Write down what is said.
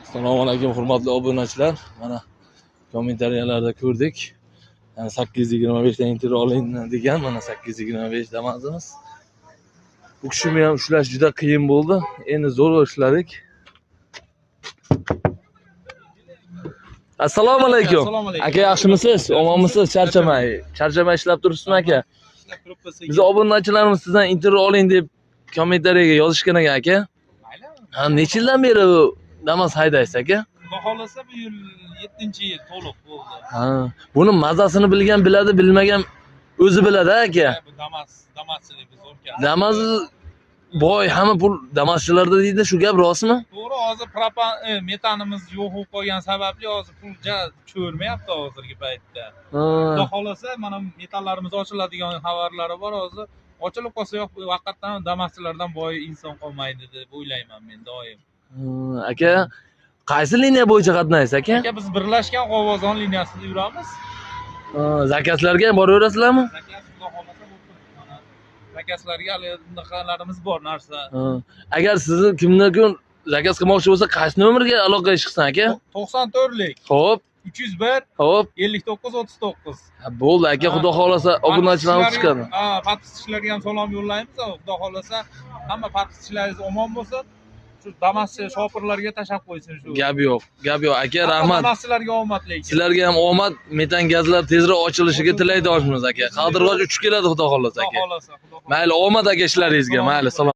Assalomu alaykum hurmatli obunachilar. Mana kommentariyalarda ko'rdik. Yani 825 dan intervyu oling degan, mana 825 damazimiz. Bu kishini ham ushlash juda qiyin bo'ldi. Endi zo'r ushladik. Assalomu alaykum. Aka yaxshimisiz? Omonmisiz? Charchamay ishlab turibsizmi aka? Biz obunachilarimiz sizdan intervyu oling deb kommentariyaga yozishgan ekan aka. Ha, necha yildan beri Damas haydaysiz aka? Xudo xolasa bu yil 7-yil to'liq bo'ldi. Ha, buni mazasini bilgan biladi, bilmagan o'zi biladi aka. Bu Damaschilik biz o'rgandik. Damas boy, hamma pul Damaschilarda deydi, shu gap rostmi? To'g'ri, hozir propan metanimiz yo'q bo'lib qolgan sababli hozir pul cho'rmayapti hozirgi paytda. Xudo xolasa mana metallarimiz ochiladigan xabarlari bor hozir. Ochilib qolsa yo'q, vaqtdan Damaschilardan boy inson qolmaydi deb o'ylayman men doim. Aka, qaysi liniya bo'yicha qatnaysiz aka? Aka, biz birlashgan Qovozon liniyasida yuramiz. Zakaslarga ham boraverasizlarmi? Zakas xudo xolasa mana zakaslarga hali bunaqalarimiz bor narsa. Agar sizni kimdir zakas qilmoqchi bo'lsa, qaysi nomerga aloqa qilishsin aka? 94lik. Xo'p, 301 xo'p. 59-39. Bo'ldi aka, xudo xolasa obunachilarimiz chiqadi. Ha, podpischilarga ham salom yo'llaymiz. Xudo xolasa hamma podpischilaringiz omon bo'lsin. Shu Damaschi shopirlarga tashab qo'ysin shu. Gap yo'q aka, rahmat. Damaschilarga omad lekin. Sizlarga ham omad, metan gazlar tezroq ochilishiga tilaydoshmiz aka. Qaldirg'och uchib keladi xudo xolasa aka. Xudo xolasa. Mayli, omad aka ishlaringizga, mayli. Salom.